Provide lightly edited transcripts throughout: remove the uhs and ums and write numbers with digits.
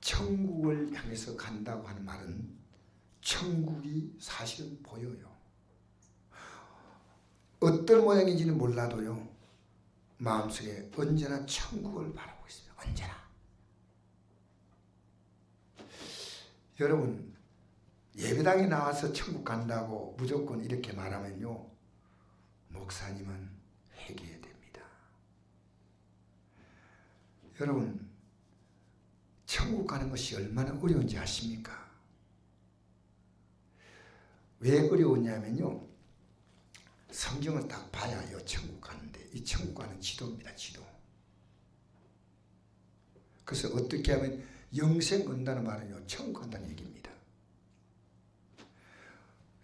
천국을 향해서 간다고 하는 말은 천국이 사실은 보여요. 어떤 모양인지는 몰라도요, 마음속에 언제나 천국을 바라보고 있습니다. 언제나. 여러분, 예배당에 나와서 천국 간다고 무조건 이렇게 말하면요, 목사님은 회개해야 됩니다. 여러분, 천국 가는 것이 얼마나 어려운지 아십니까? 왜 어려웠냐면요, 성경을 딱 봐야요 천국 가는데, 이 천국 가는 지도입니다. 지도. 그래서 어떻게 하면 영생 얻는다는 말은요, 천국 간다는 얘기입니다.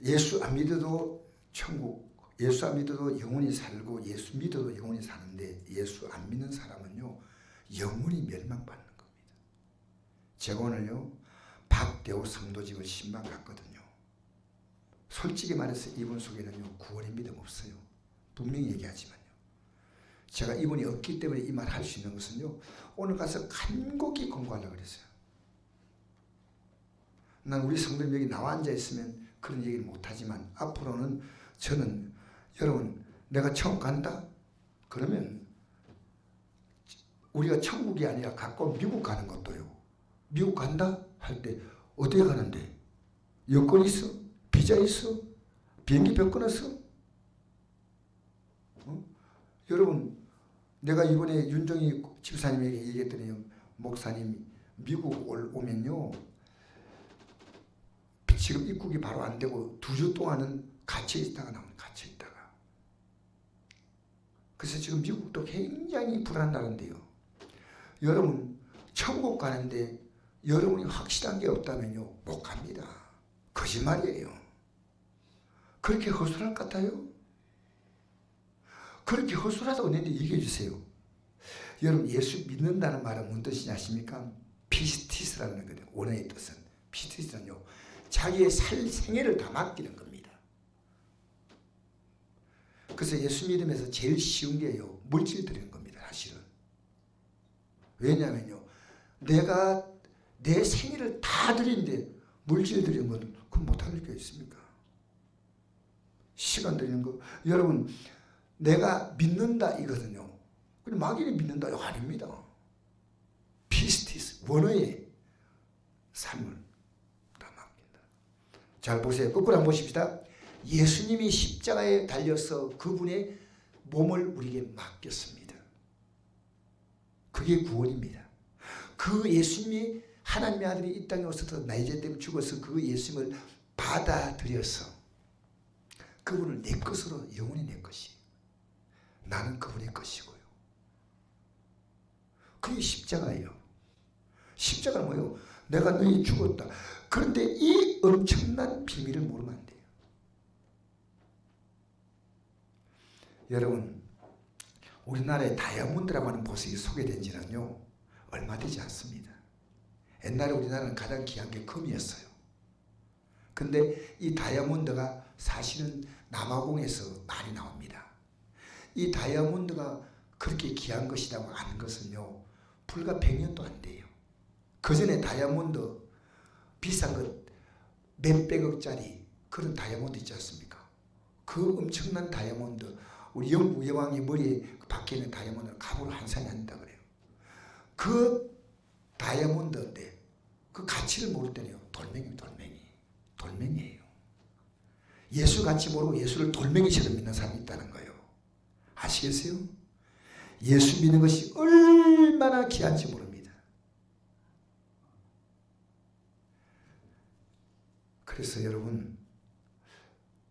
예수 안 믿어도 천국, 예수 안 믿어도 영원히 살고 예수 믿어도 영원히 사는데, 예수 안 믿는 사람은요 영원히 멸망받는 겁니다. 제가 오늘요 박대호 성도집을 신방 갔거든요. 솔직히 말해서 이분 속에는요 구원의 믿음 없어요. 분명히 얘기하지만요, 제가 이분이 없기 때문에 이 말 할 수 있는 것은요, 오늘 가서 간곡히 공부하려고 그랬어요. 난 우리 성도님 여기 나와 앉아 있으면 그런 얘기를 못하지만, 앞으로는 저는, 여러분, 내가 천국 간다? 그러면 우리가 천국이 아니라 가까운 미국 가는 것도요, 미국 간다? 할 때 어디에 가는데? 여권 있어? 비자 있어? 비행기표 끊었어? 여러분, 내가 이번에 윤정희 집사님에게 얘기했더니, 목사님 미국 오면요 지금 입국이 바로 안 되고 2주 동안은 갇혀 있다가 나옵니다. 갇혀 있다가. 그래서 지금 미국도 굉장히 불안하는데요. 여러분, 천국 가는데 여러분이 확실한 게 없다면요 못 갑니다. 거짓말이에요. 그렇게 허술할 것 같아요? 그렇게 허술하다고 내한테 얘기해 주세요. 여러분, 예수 믿는다는 말은 무슨 뜻이냐 아십니까? 피스티스라는 거예요. 원어의 뜻은. 피스티스는요, 자기의 생애를 다 맡기는 겁니다. 그래서 예수 믿으면서 제일 쉬운 게요, 물질 드리는 겁니다. 사실은. 왜냐하면요, 내가 내 생애를 다 드리는데 물질 드리는 건 그건 못할 게 있습니까? 시간 드리는 거. 여러분, 내가 믿는다 이거든요. 근데 막연히 믿는다요? 아닙니다. 피스티스, 원어의 삶을 다 맡긴다. 잘 보세요. 거꾸로 한번 보십시다. 예수님이 십자가에 달려서 그분의 몸을 우리에게 맡겼습니다. 그게 구원입니다. 그 예수님이 하나님의 아들이 이 땅에 오셔서 나의 죄 때문에 죽어서 그 예수님을 받아들여서 그분을 내 것으로 영원히 내 것이, 나는 그분의 것이고요. 그게 십자가예요. 십자가는 뭐예요? 내가 너희 죽었다. 그런데 이 엄청난 비밀을 모르면 안 돼요. 여러분, 우리나라에 다이아몬드라고 하는 보석이 소개된 지는요 얼마 되지 않습니다. 옛날에 우리나라는 가장 귀한 게 금이었어요. 근데 이 다이아몬드가 사실은 남아공에서 많이 나옵니다. 이 다이아몬드가 그렇게 귀한 것이라고 아는 것은요 불과 100년도 안 돼요. 그 전에 다이아몬드 비싼 것 몇백억짜리 그런 다이아몬드 있지 않습니까? 그 엄청난 다이아몬드, 우리 영국 여왕의 머리에 박혀있는 다이아몬드를 갑으로 한 산이 아니다 그래요. 그 다이아몬드인데 그 가치를 모를 때는요 돌멩이에요. 예수 가치 모르고 예수를 돌멩이처럼 믿는 사람이 있다는 거예요. 아시겠어요? 예수 믿는 것이 얼마나 귀한지 모릅니다. 그래서 여러분,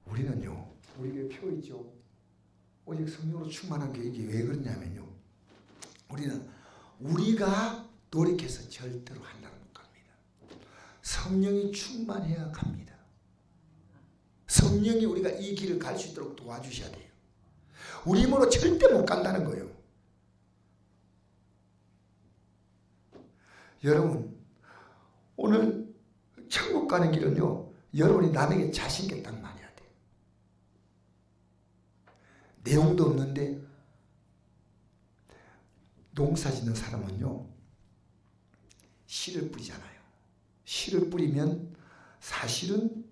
우리는요, 우리에게 표 있죠. 오직 성령으로 충만한 게 이게 왜 그러냐면요, 우리는 우리가 노력해서 절대로 한다는 못 갑니다. 성령이 충만해야 갑니다. 성령이 우리가 이 길을 갈 수 있도록 도와주셔야 돼요. 우리 힘으로 절대 못 간다는 거예요. 여러분, 오늘 천국 가는 길은요, 여러분이 남에게 자신 있게 딱 말해야 돼요. 내용도 없는데, 농사 짓는 사람은요, 씨를 뿌리잖아요. 씨를 뿌리면 사실은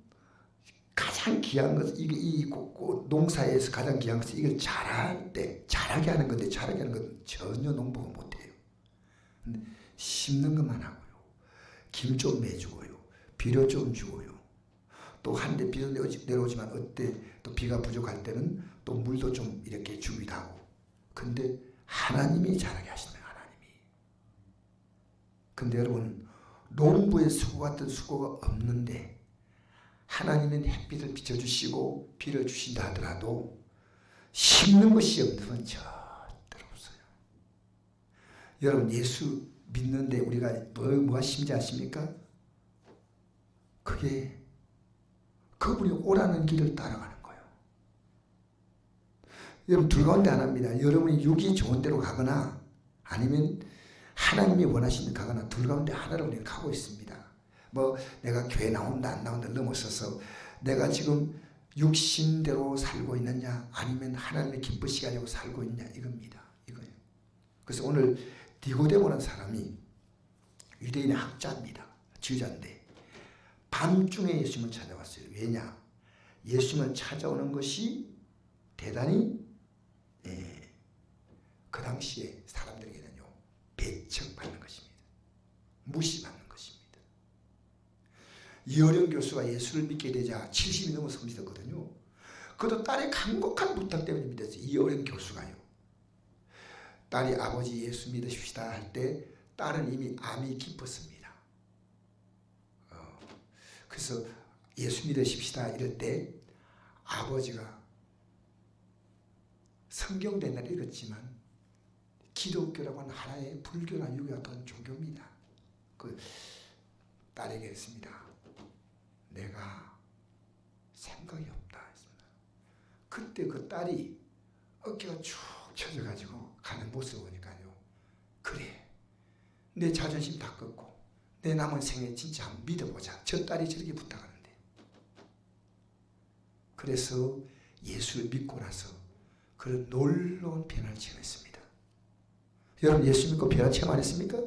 가장 귀한 것, 이 농사에서 가장 귀한 것은 이걸 자랄 때 자라게 하는 건데, 자라게 하는 건 전혀 농부가 못해요. 심는 것만 하고요. 김 좀 매주고요. 비료 좀 주고요. 또 한데 비도 내려오지만 어때 또 비가 부족할 때는 또 물도 좀 이렇게 주기도 하고. 근데 하나님이 자라게 하시는 하나님이. 근데 여러분, 농부의 수고 같은 수고가 없는데 하나님은 햇빛을 비춰주시고 비를 주신다 하더라도 심는 것이 없으면 절대로 없어요. 여러분, 예수 믿는데 우리가 뭐가 심지 아십니까? 그게 그분이 오라는 길을 따라가는 거예요. 여러분, 둘 가운데 하나입니다. 여러분이 육이 좋은 대로 가거나 아니면 하나님이 원하시는 가거나 둘 가운데 하나를 우리는 가고 있습니다. 뭐 내가 교회 나온다 안 나온다 넘어서서 내가 지금 육신대로 살고 있느냐 아니면 하나님의 기쁘시게 하려고 살고 있느냐 이겁니다. 이거예요. 그래서 오늘 니고데모라는 사람이 유대인의 학자입니다. 지휘자인데 밤중에 예수님을 찾아왔어요. 왜냐? 예수님을 찾아오는 것이 대단히 그 당시에 사람들에게는요 배척받는 것입니다. 무시받는 것입니다. 이어령 교수가 예수를 믿게 되자 70이 넘어서 믿었거든요. 그것도 딸의 간곡한 부탁 때문에 믿었어요. 이어령 교수가요. 딸이 아버지 예수 믿으십시다 할 때 딸은 이미 암이 깊었습니다. 그래서 예수 믿으십시다 이럴 때 아버지가 성경 옛날에 읽었지만 기독교라고 하는 하나의 불교나 유교 같은 종교입니다. 그 딸에게 했습니다. 내가 생각이 없다 했습니다. 그때 그 딸이 어깨가 축 처져가지고 가는 모습을 보니까요. 그래, 내 자존심 다 꺾고 내 남은 생에 진짜 한번 믿어보자. 저 딸이 저렇게 부탁하는데. 그래서 예수를 믿고 나서 그런 놀라운 변화를 체험했습니다. 여러분, 예수 믿고 변화 체험 안 했습니까?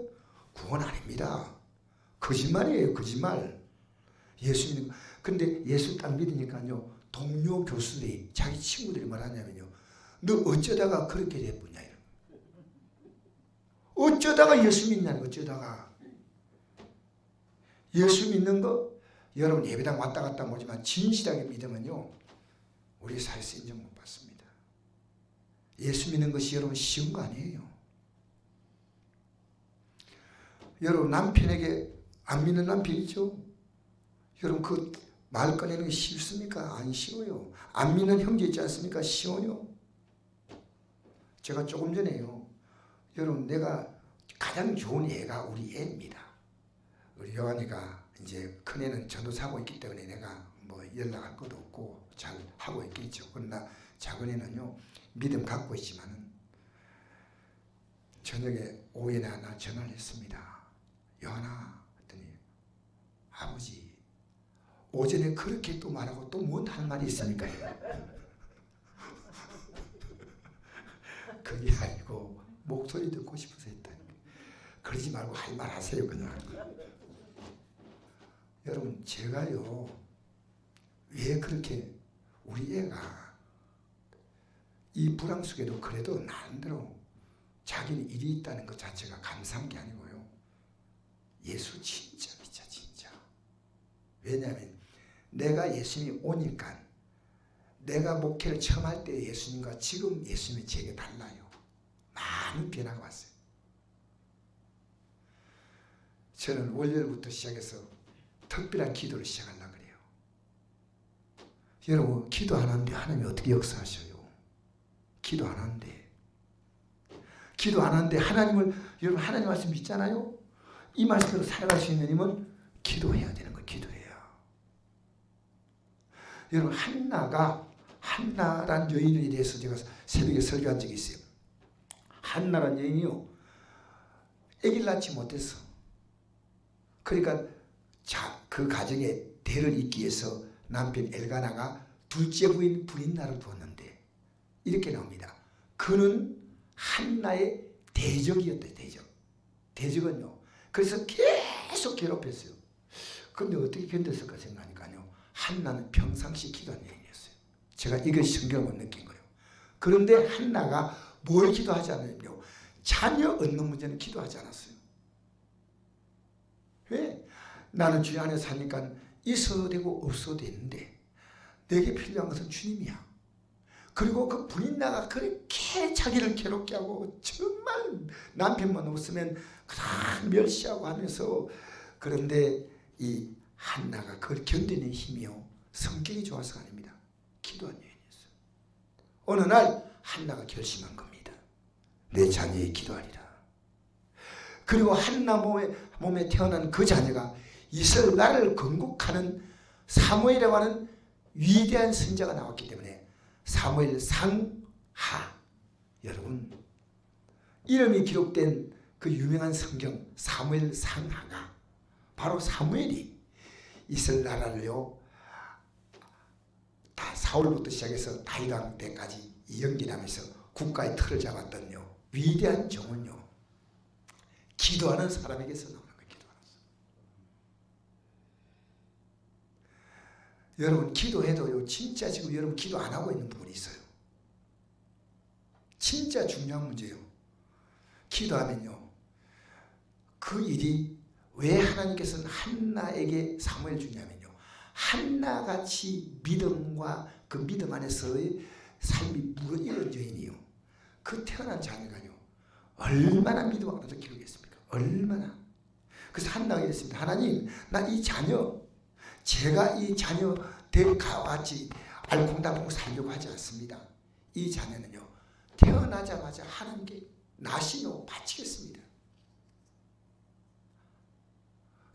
그건 아닙니다. 거짓말이에요. 거짓말. 예수 믿는 거. 근데 예수 딱 믿으니까요. 동료 교수들이 자기 친구들이 말하냐면요. 너 어쩌다가 그렇게 됐냐. 어쩌다가 예수 믿냐는 거. 어쩌다가. 예수 믿는 거 여러분 예배당 왔다 갔다 오지만 진실하게 믿으면요. 우리 사회에서 인정 못 받습니다. 예수 믿는 것이 여러분 쉬운 거 아니에요. 여러분 남편에게 안 믿는 남편 있죠? 여러분 그 말 꺼내는 게 쉽습니까? 안 쉬워요. 안 믿는 형제 있지 않습니까? 쉬워요. 제가 조금 전에요. 여러분 내가 가장 좋은 애가 우리 애입니다. 우리 여한이가 이제 큰애는 전도사하고 있기 때문에 내가 뭐 연락할 것도 없고 잘 하고 있겠죠. 그러나 작은애는요 믿음 갖고 있지만은 저녁에 오후에 나 전화를 했습니다. 여한아 했더니 아버지 오전에 그렇게 또 말하고 또 뭔 할 말이 있습니까? 그게 아니고 목소리 듣고 싶어서 했다니까. 그러지 말고 할 말 하세요 그냥. 여러분 제가요 왜 그렇게 우리 애가 이 불황 속에도 그래도 나름대로 자기는 일이 있다는 것 자체가 감사한 게 아니고요. 예수 진짜 믿자 진짜. 왜냐하면 내가 예수님이 오니까 내가 목회를 처음 할 때 예수님과 지금 예수님이 제게 달라요. 많은 변화가 왔어요. 저는 월요일부터 시작해서 특별한 기도를 시작하려고 그래요. 여러분 기도 안 하는데 하나님이 어떻게 역사하셔요? 기도 안 하는데. 기도 안 하는데 하나님을 여러분 하나님 말씀 믿잖아요? 이 말씀으로 살아갈 수 있는 힘은 기도해야 되는 거예요. 기도해야. 여러분 한나란 여인에 대해서 제가 새벽에 설교한 적이 있어요. 한나란 여인이요. 아기를 낳지 못했어. 그러니까 그 가정에 대를 잇기 위해서 남편 엘가나가 둘째 부인 브린나를 두었는데 이렇게 나옵니다. 그는 한나의 대적이었다. 대적. 대적은요. 그래서 계속 계속 괴롭혔어요. 근데 어떻게 견뎠을까 생각하니까요. 한나는 평상시 기도한 여인이었어요. 제가 이것이 성경을 느낀 거예요. 그런데 한나가 뭘 기도하지 않았냐면 자녀 얻는 문제는 기도하지 않았어요. 왜? 나는 주님 안에 사니까 있어도 되고 없어도 되는데 내게 필요한 것은 주님이야. 그리고 그 부인나가 그렇게 자기를 괴롭게 하고 정말 남편만 없으면 그냥 멸시하고 하면서, 그런데 이 한나가 그걸 견디는 힘이요 성격이 좋아서가 아닙니다. 기도한 여인이었어요. 어느 날 한나가 결심한 겁니다. 내 자녀의 기도하리라. 그리고 한나 몸에 태어난 그 자녀가 이스라엘 나라를 건국하는 사무엘이라고 하는 위대한 선자가 나왔기 때문에 사무엘 상하, 여러분 이름이 기록된 그 유명한 성경 사무엘 상하가 바로 사무엘이 이스라엘 나라를요 다 사울부터 시작해서 다윗 왕 때까지 연기하면서 국가의 틀을 잡았던요 위대한 정은요 기도하는 사람에게서 나오는 거예요. 기도하는 사람. 여러분 기도해도요 진짜 지금 여러분 기도 안 하고 있는 부분이 있어요. 진짜 중요한 문제예요. 기도하면요 그 일이 왜 하나님께서는 한나에게 사무엘 주냐면요 한나같이 믿음과 그 믿음 안에서의 삶이 무너지는 여인이요 그 태어난 자녀가요 얼마나 믿음 안에서 기록했습니까? 얼마나. 그래서 한나가 이랬습니다. 하나님 나 이 자녀 제가 이 자녀 대가와 같이 알콩달콩 살려고 하지 않습니다. 이 자녀는요 태어나자마자 하나님께 나시며 바치겠습니다.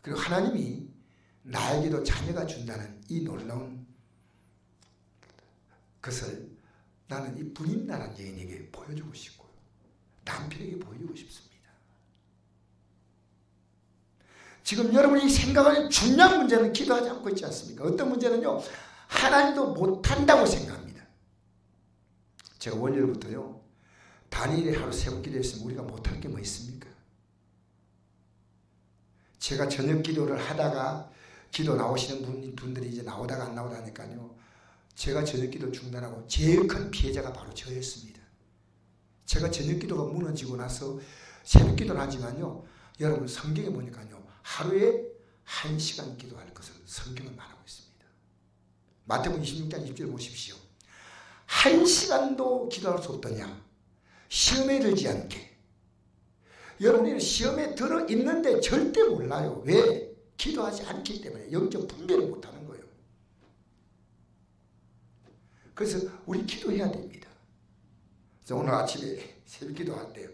그리고 하나님이 나에게도 자녀가 준다는 이 놀라운 것을 나는 이 부인나라는 여인에게 보여주고 싶고요. 남편에게 보여주고 싶습니다. 지금 여러분이 생각하는 중요한 문제는 기도하지 않고 있지 않습니까? 어떤 문제는요. 하나님도 못한다고 생각합니다. 제가 월요일부터요. 다니엘의 하루 새벽 기도했으면 우리가 못할 게 뭐 있습니까? 제가 저녁 기도를 하다가 기도 나오시는 분들이 이제 나오다가 안 나오다 하니까요. 제가 저녁 기도 중단하고 제일 큰 피해자가 바로 저였습니다. 제가 저녁 기도가 무너지고 나서 새벽 기도를 하지만요. 여러분 성경에 보니까요. 하루에 1시간 기도할 것을 성경은 말하고 있습니다. 마태복음 26장 20절 보십시오. 1시간도 기도할 수 없더냐. 시험에 들지 않게. 여러분이 시험에 들어있는데 절대 몰라요. 왜? 기도하지 않기 때문에 영적 분별을 못하는 거예요. 그래서 우리 기도해야 됩니다. 그래서 오늘 아침에 새벽 기도할 때요.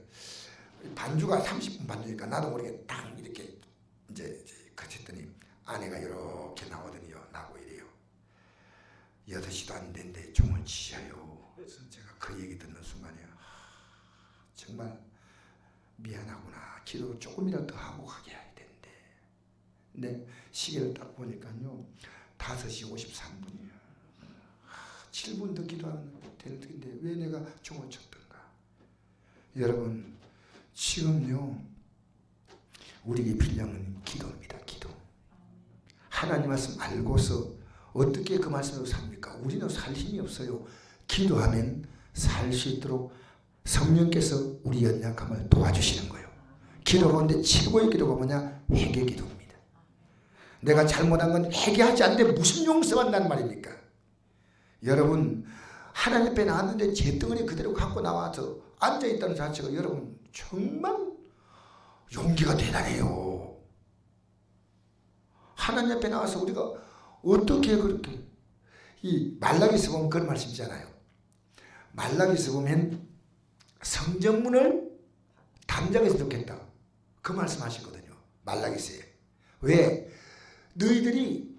반주가 30분 반주니까 나도 모르게 딱 이렇게 이제 그랬더니 아내가 이렇게 나오더니요. 나고 이래요. 8시도 안 됐는데 종을 치셔요. 그래서 제가 그 얘기 듣는 순간에 정말 미안하구나. 기도를 조금이라도 더 하고 가게 해야 되는데. 근데 시계를 딱 보니까요. 5시 53분이에요. 7분 더 기도하면 되는 텐데 왜 내가 종을 쳤던가. 여러분 지금요. 우리에게 필요한 건 기도입니다. 기도. 하나님 말씀 알고서 어떻게 그 말씀으로 삽니까? 우리는 살 힘이 없어요. 기도하면 살 수 있도록 성령께서 우리 연약함을 도와주시는 거예요. 기도 가운데 최고의 기도가 뭐냐? 회개 기도입니다. 내가 잘못한 건 회개하지 않는데 무슨 용서한다는 말입니까? 여러분 하나님 앞에 나왔는데 잿덩어리 그대로 갖고 나와서 앉아있다는 자체가 여러분 정말 용기가 대단해요. 하나님 앞에 나와서 우리가 어떻게 그렇게 이 말라기서 보면 그런 말씀이잖아요. 말라기서 보면 성전문을 담장에서 넣겠다. 그 말씀 하시거든요. 말라기서에. 왜? 너희들이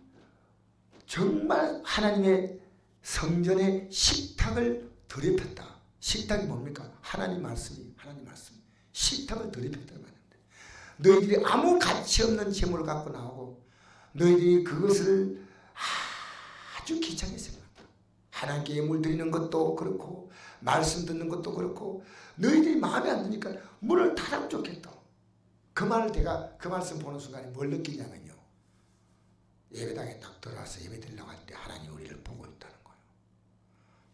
정말 하나님의 성전의 식탁을 더럽혔다. 식탁이 뭡니까? 하나님 말씀이 하나님 말씀. 식탁을 더럽혔다는 말인데 너희들이 아무 가치 없는 재물을 갖고 나오고 너희들이 그것을 아주 귀찮게 생각한다. 하나님께 예물 드리는 것도 그렇고 말씀 듣는 것도 그렇고 너희들이 마음에 안 드니까 문을 닫아면 좋겠다. 그 말을 제가 그 말씀 보는 순간에 뭘 느끼냐면요. 예배당에 딱 들어와서 예배 드리려고 할 때 하나님이 우리를 보고 있다는 거예요.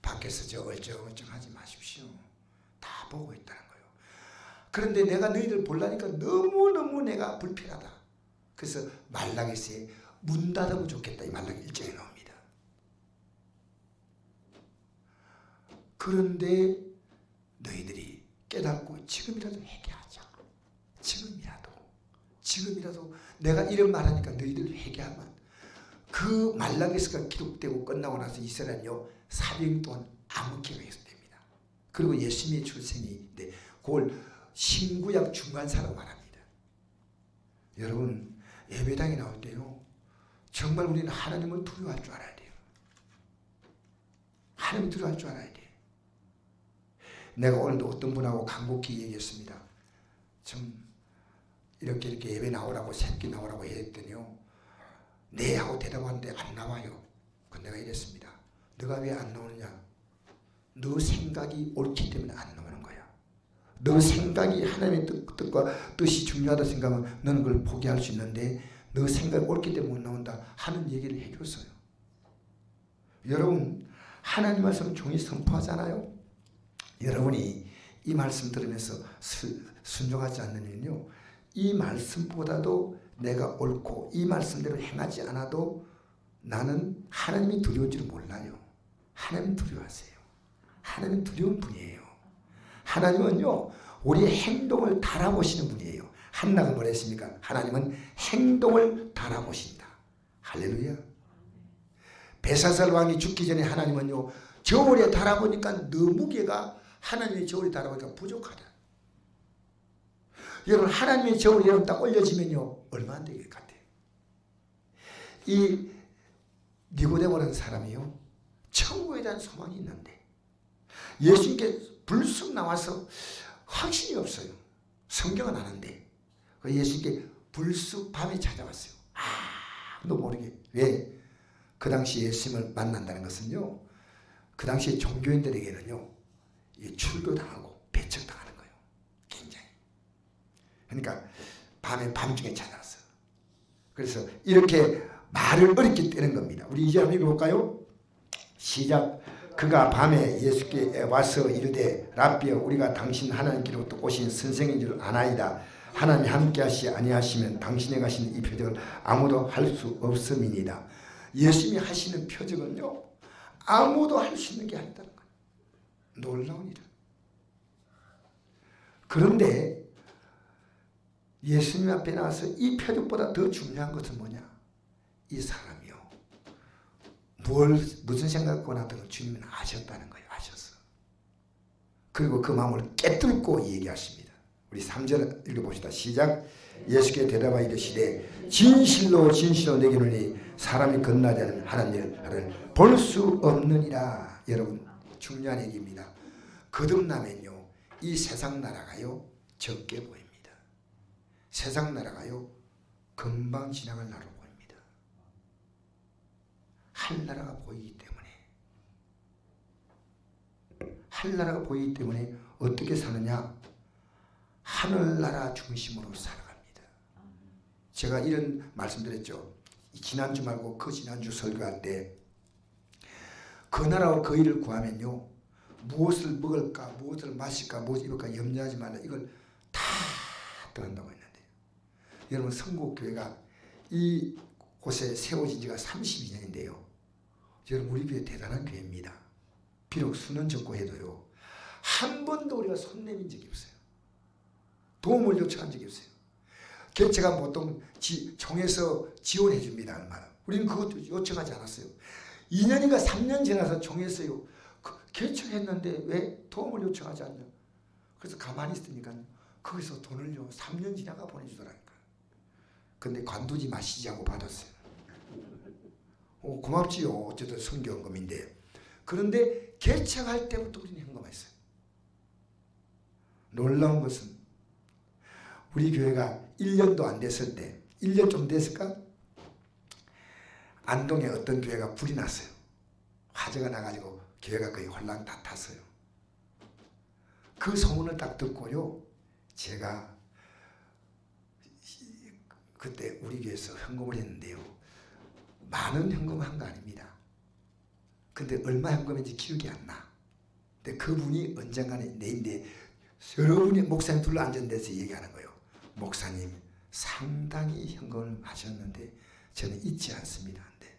밖에서 저 얼쩡얼쩡하지 마십시오. 다 보고 있다는 거예요. 그런데 내가 너희들 보려니까 너무너무 내가 불편하다. 그래서 말라기서에 문 닫으면 좋겠다. 이 말라기 1장에 나옵니다. 그런데 너희들이 깨닫고 지금이라도 회개하자. 지금이라도 내가 이런 말하니까 너희들 회개하면 그 말라기서가 기록되고 끝나고 나서 이스라엘은요 400년 동안 암흑기가 계속됩니다. 그리고 예수님의 출생이 그걸 신구약 중간사라고 말합니다. 여러분 예배당에 나올 때요 정말 우리는 하나님을 두려워할 줄 알아야 돼요. 하나님을 두려워할 줄 알아야 돼요. 내가 오늘도 어떤 분하고 간곡히 얘기했습니다. 좀 이렇게 예배 나오라고 새끼 나오라고 했더니요 네 하고 대답하는데 안 나와요. 그 내가 이랬습니다. 너가 왜 안 나오느냐? 너 생각이 옳기 때문에 안 나오는 거야. 너 생각이 하나님의 뜻과 뜻이 중요하다 생각하면 너는 그걸 포기할 수 있는데 너 생각이 옳기 때문에 못 나온다 하는 얘기를 해줬어요. 여러분 하나님 말씀을 종이 선포하잖아요. 여러분이 이 말씀 들으면서 순종하지 않으면요 이 말씀보다도 내가 옳고 이 말씀대로 행하지 않아도 나는 하나님이 두려운 줄 몰라요. 하나님 두려워하세요. 하나님 두려운 분이에요. 하나님은요 우리의 행동을 달아보시는 분이에요. 한나가 뭐라 했습니까? 하나님은 행동을 달아보신다. 할렐루야. 벨사살 왕이 죽기 전에 하나님은요 저울에 달아보니까 너 무게가 하나님의 저울에 달아보니까 부족하다. 여러분 하나님의 저울이 여러분 딱 올려지면요 얼마 안 되게 같아요. 이 니고데모라는 사람이요 천국에 대한 소망이 있는데 예수님께 불쑥 나와서 확신이 없어요. 성경은 아는데 예수님께 불쑥 밤에 찾아왔어요. 아무도 모르게. 왜? 그 당시 예수님을 만난다는 것은요 그 당시 종교인들에게는요 출교당하고 배척당하는 거예요. 굉장히. 그러니까 밤중에 찾아왔어. 그래서 이렇게 말을 어렵게 떼는 겁니다. 우리 이제 한번 읽어볼까요? 시작. 그가 밤에 예수께 와서 이르되 랍비여 우리가 당신 하나님께로부터 오신 선생인 줄 아나이다. 하나님이 함께 하시 아니하시면 당신이 가시는 이 표적을 아무도 할 수 없음이니이다. 예수님이 하시는 표적은요 아무도 할 수 있는 게 아니다는 거예요. 놀라운 일이다. 그런데 예수님 앞에 나와서 이 표적보다 더 중요한 것은 뭐냐? 이 사람이요 무슨 생각하고 나도 주님은 아셨다는 거예요. 아셨어. 그리고 그 마음을 깨뚫고 얘기하십니다. 우리 3절 읽어봅시다. 시작. 예수께 대답하여 이르시되 진실로 진실로 내게 이르노니 사람이 건너지 않으면 하나님을 볼 수 없느니라. 여러분 중요한 얘기입니다. 거듭나면요 이 세상 나라가요 적게 보입니다. 세상 나라가요 금방 지나갈 나라로 보입니다. 하늘나라가 보이기 때문에 어떻게 사느냐? 하늘나라 중심으로 살아갑니다. 제가 이런 말씀드렸죠. 지난주 말고 그 지난주 설교할 때 그 나라와 그 일을 구하면요 무엇을 먹을까 무엇을 마실까 무엇을 입을까 염려하지 말라. 이걸 다 떠난다고 했는데 여러분 성국교회가 이 곳에 세워진 지가 32년인데요 여러분 우리 교회 대단한 교회입니다. 비록 수는 적고 해도요 한 번도 우리가 손 내민 적이 없어요. 도움을 요청한 적이 없어요. 개체가 보통 종에서 지원해 줍니다. 얼마나. 우리는 그것도 요청하지 않았어요. 2년인가 3년 지나서 종에서요 개척했는데 왜 도움을 요청하지 않냐. 그래서 가만히 있으니까 거기서 돈을요 3년 지나가 보내주더라니까. 근데 관두지 마시지 하고 받았어요. 고맙지요. 어쨌든 선교헌금인데. 그런데 개척할 때부터 우리는 헌금했어요. 놀라운 것은 우리 교회가 1년도 안 됐을 때 1년 좀 됐을까? 안동에 어떤 교회가 불이 났어요. 화재가 나가지고 교회가 거의 홀랑 다 탔어요. 그 소문을 딱 듣고요 제가 그때 우리 교회에서 헌금을 했는데요. 많은 헌금을 한 거 아닙니다. 근데 얼마 헌금인지 기억이 안 나. 근데 그분이 언젠가는 내인데 여러분이 목사님 둘러 앉은 데서 얘기하는 거예요. 목사님 상당히 헌금을 하셨는데 저는 잊지 않습니다. 근데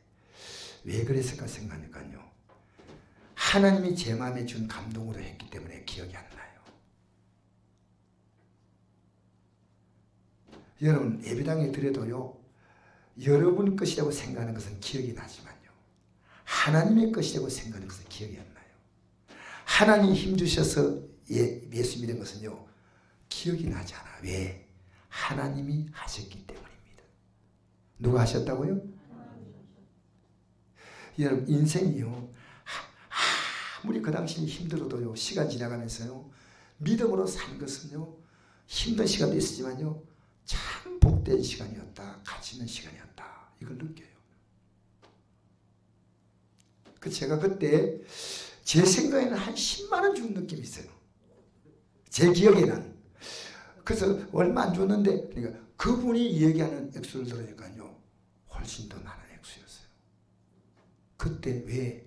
왜 그랬을까 생각하니까요. 하나님이 제 마음에 준 감동으로 했기 때문에 기억이 안 나요. 여러분 예배당에 드려도요. 여러분 것이라고 생각하는 것은 기억이 나지만요. 하나님의 것이라고 생각하는 것은 기억이 안 나요. 하나님이 힘주셔서 예수 믿은 것은요. 기억이 나지 않아. 왜? 하나님이 하셨기 때문입니다. 누가 하셨다고요? 여러분 인생이요. 아무리 그 당시 힘들어도요. 시간 지나가면서요. 믿음으로 산 것은요. 힘든 시간도 있었지만요. 참 복된 시간이었다. 가치 있는 시간이었다. 이걸 느껴요. 제가 그때 제 생각에는 한 10만 원 준 느낌이 있어요. 제 기억에는. 그래서 얼마 안 줬는데 그러니까 그분이 얘기하는 액수를 들으니까요. 훨씬 더 많은 액수였어요. 그때 왜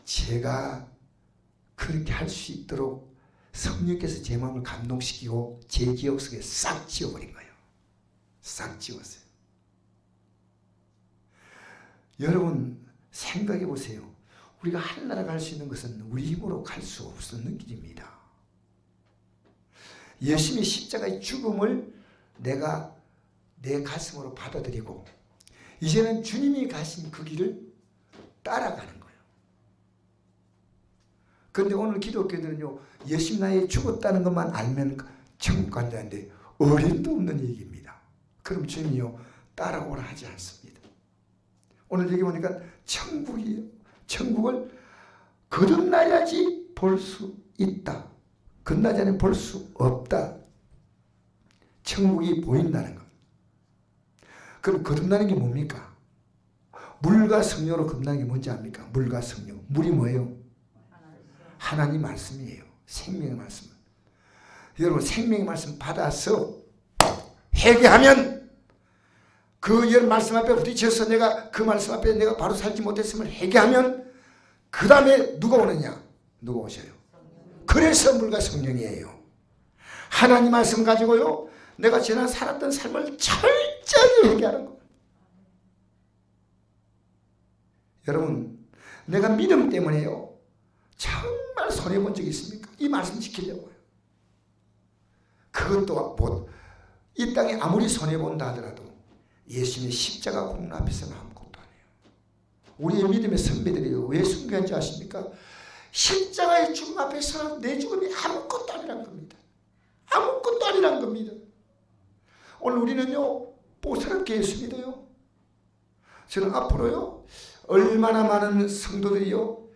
제가 그렇게 할 수 있도록 성령께서 제 마음을 감동시키고 제 기억 속에 싹 지워버린 거예요. 싹 지웠어요. 여러분 생각해 보세요. 우리가 하늘나라 갈 수 있는 것은 우리 힘으로 갈 수 없는 길입니다. 예수님의 십자가의 죽음을 내가 내 가슴으로 받아들이고 이제는 주님이 가신 그 길을 따라가는 거예요. 그런데 오늘 기독교들은요. 예수님 나에 죽었다는 것만 알면 천국 간다는데 어림도 없는 얘기입니다. 그럼 주님이요. 따라오라 하지 않습니다. 오늘 여기 보니까 천국을 거듭나야지 볼 수 있다. 거듭나지 않으면 볼 수 없다. 천국이 보인다는 것. 그럼 거듭나는 게 뭡니까? 물과 성령으로 거듭나는 게 뭔지 압니까? 물과 성령. 물이 뭐예요? 하나님 말씀이에요. 생명의 말씀. 여러분 생명의 말씀 받아서 회개하면 그 여러 말씀 앞에 부딪혀서 내가 그 말씀 앞에 내가 바로 살지 못했음을 회개하면 그 다음에 누가 오느냐? 누가 오셔요? 그래서 물과 성령이에요. 하나님 말씀 가지고요. 내가 지난 살았던 삶을 철저히 회개하는 거예요. 여러분 내가 믿음 때문에요. 정말 손해본 적이 있습니까? 이 말씀 지키려고요. 그것도 이 땅에 아무리 손해본다 하더라도 예수님의 십자가 공로 앞에서는 아무것도 아니에요. 우리의 믿음의 선배들이 왜 순교한지 아십니까? 십자가의 죽음 앞에서 내 죽음이 아무것도 아니란 겁니다. 아무것도 아니란 겁니다. 오늘 우리는요 보살롭게 예수 믿어요. 저는 앞으로요 얼마나 많은 성도들이요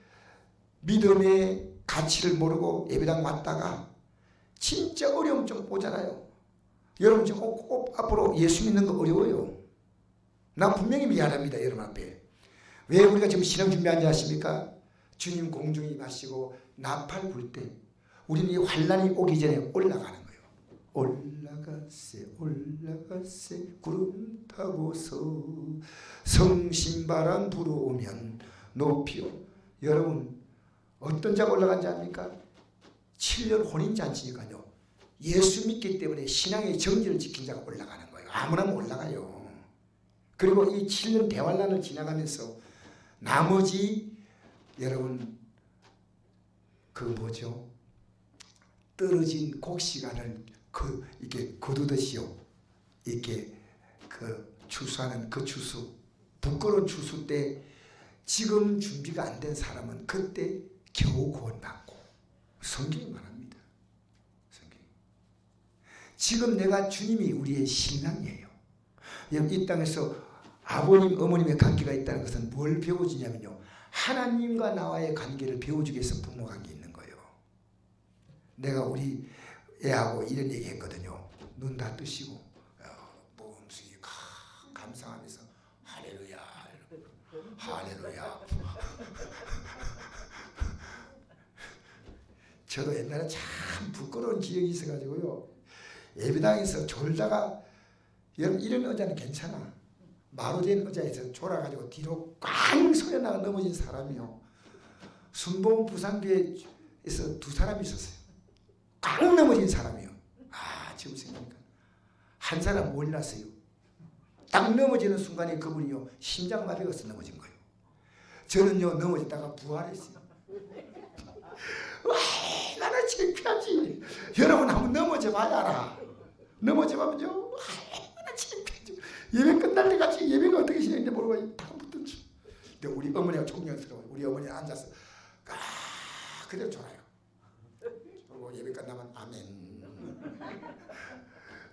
믿음의 가치를 모르고 예배당 왔다가 진짜 어려움 좀 오잖아요. 여러분 지금 꼭 앞으로 예수 믿는 거 어려워요. 나 분명히 미안합니다. 여러분 앞에. 왜 우리가 지금 신앙 준비하는지 아십니까? 주님 공중에 임하시고 나팔 불 때 우리는 이 환난이 오기 전에 올라가는 거예요. 올라가세 올라가세 구름 타고서 성신바람 불어오면 높이요. 여러분 어떤 자가 올라간지 압니까? 7년 혼인잔치니까요. 예수 믿기 때문에 신앙의 정지를 지킨 자가 올라가는 거예요. 아무나 못 올라가요. 그리고 이 7년 대환란을 지나가면서 나머지 여러분 떨어진 곡시간을 이렇게 거두듯이요. 이렇게 추수하는 그 추수, 부끄러운 추수 때 지금 준비가 안 된 사람은 그때 겨우 구원받고 성경이 말합니다. 성경. 지금 내가 주님이 우리의 신랑이에요. 이 땅에서 아버님, 어머님의 관계가 있다는 것은 뭘 배워주냐면요. 하나님과 나와의 관계를 배워주기 위해서 부모 관계 있는 거예요. 내가 우리 애하고 이런 얘기 했거든요. 눈 다 뜨시고 몸속이 감상하면서 할렐루야 할렐루야. 저도 옛날에 참 부끄러운 기억이 있어가지고요. 예배당에서 졸다가 여러분 이런 의자는 괜찮아. 마루된 의자에서 졸아가지고 뒤로 꽝 소리나가 넘어진 사람이요. 순봉 부산교회에서 두 사람이 있었어요. 꽝 넘어진 사람이요. 지금 생각하니까 한 사람 몰랐어요. 딱 넘어지는 순간에 그분이요 심장마비가 와서 넘어진 거예요. 저는요 넘어졌다가 부활했어요. 와, 나는 창피하지. 여러분 한번 넘어져 봐야 알아. 넘어져 보면요 얼마나 창피하지. 예배 끝날 때까지 예배가 어떻게 시작인지 모르고 다음부터. 근데 우리 어머니가 존경스러워요. 우리 어머니 앉아서 그대로 졸아요. 그리고 예배 끝나면 아멘.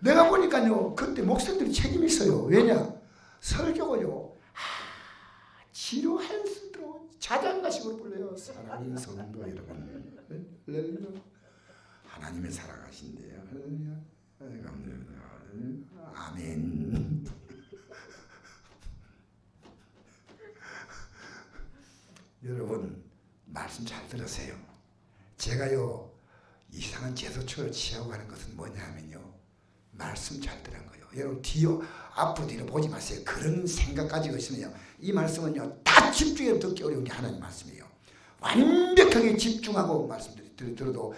내가 보니까요 그때 목사님들이 책임이 있어요. 왜냐? 설교가요 지루할 수도 자장가식으로 불러요. 사랑하는 성도 여러분, 하나님의 살아가신대요. 아멘. 여러분 말씀 잘 들으세요. 제가요 이상한 제스처를 취하고 하는 것은 뭐냐 하면요 말씀 잘 들은 거예요. 여러분 뒤로 앞으로 뒤로 보지 마세요. 그런 생각 가지고 있으면요 이 말씀은요 딱 집중해서 듣기 어려운 게 하나님 말씀이에요. 완벽하게 집중하고 말씀들이 들어도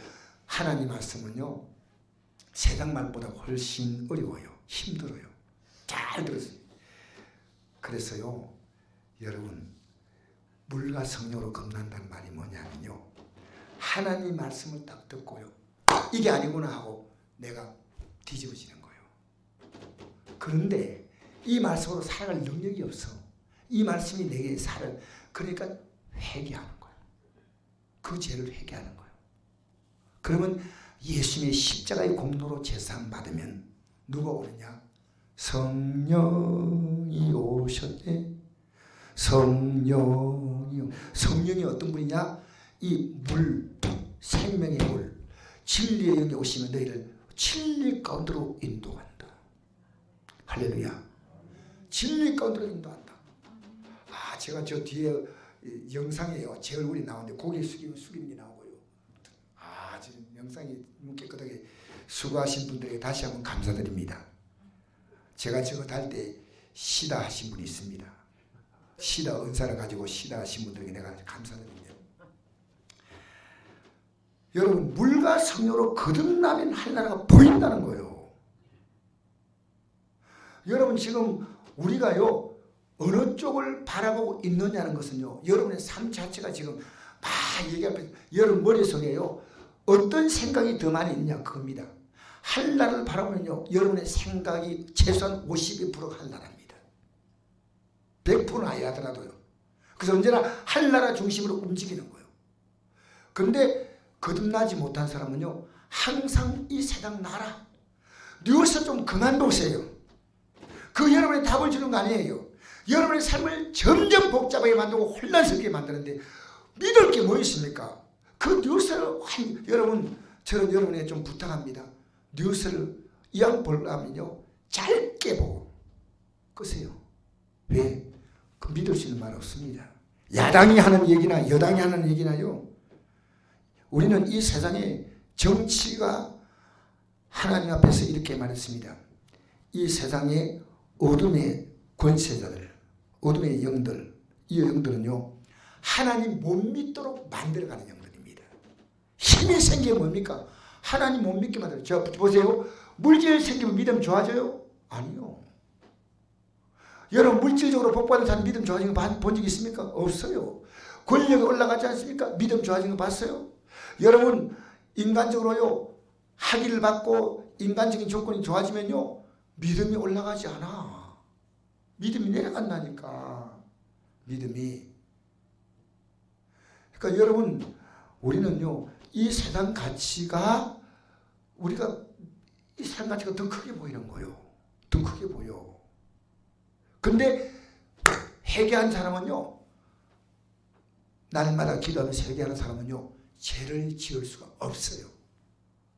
하나님 말씀은요 세상 말보다 훨씬 어려워요. 힘들어요. 잘 들으세요. 그래서요 여러분 물과 성령으로 겁난다는 말이 뭐냐면요 하나님 말씀을 딱 듣고요 이게 아니구나 하고 내가 뒤집어지는 거예요. 그런데 이 말씀으로 살아갈 능력이 없어. 이 말씀이 내게 그러니까 회개하는 거예요. 그 죄를 회개하는 거예요. 그러면 예수님의 십자가의 공로로 제사함 받으면 누가 오느냐? 성령이 오셨네. 성령이 어떤 분이냐? 이 물, 생명의 물, 진리의 영이 오시면 너희를 진리 가운데로 인도한다. 할렐루야. 진리 가운데로 인도한다. 제가 저 뒤에 영상에요 제 얼굴이 나오는데 고개 숙이는 게 나오고요. 지금 영상이 깨끗하게 수고하신 분들에게 다시 한번 감사드립니다. 제가 저거 달 때 시다 하신 분이 있습니다. 시다 은사를 가지고 시다 하신 분들에게 내가 감사드립니다. 여러분 물과 성령으로 거듭나면 하나가 보인다는 거예요. 여러분 지금 우리가요 어느 쪽을 바라보고 있느냐는 것은요 여러분의 삶 자체가 지금 막 얘기하면 여러분 머릿속에요 어떤 생각이 더 많이 있냐 그겁니다. 한나라를 바라보면요 여러분의 생각이 최소한 52%가 한나라입니다. 100%는 아니야 하더라도요. 그래서 언제나 한나라 중심으로 움직이는 거예요. 그런데 거듭나지 못한 사람은요 항상 이 세상 나라 누워서 좀 그만 보세요. 그 여러분의 답을 주는 거 아니에요. 여러분의 삶을 점점 복잡하게 만들고 혼란스럽게 만드는데 믿을 게 뭐 있습니까? 그 뉴스를 여러분 저는 여러분에게 좀 부탁합니다. 뉴스를 이왕 보려면요 짧게 보고 끄세요. 왜? 그 믿을 수 있는 말 없습니다. 야당이 하는 얘기나 여당이 하는 얘기나요 우리는 이 세상의 정치가 하나님 앞에서 이렇게 말했습니다. 이 세상의 어둠의 권세자들, 어둠의 영들, 이 영들은요 하나님 못 믿도록 만들어가는 영들입니다. 힘이 생기면 뭡니까? 하나님 못 믿게 만들어요. 저 보세요. 물질 생기면 믿음 좋아져요? 아니요. 여러분 물질적으로 복받은 사람 믿음 좋아지는 거 본 적 있습니까? 없어요. 권력이 올라가지 않습니까? 믿음 좋아지는 거 봤어요? 여러분 인간적으로요 학위를 받고 인간적인 조건이 좋아지면요 믿음이 올라가지 않아. 믿음이 내려간다니까. 믿음이. 그러니까 여러분 우리는요 이 세상 가치가 우리가 이 세상 가치가 더 크게 보이는 거예요. 더 크게 보여. 근데 회개한 사람은요 날마다 기도하면서 회개하는 사람은요 죄를 지을 수가 없어요.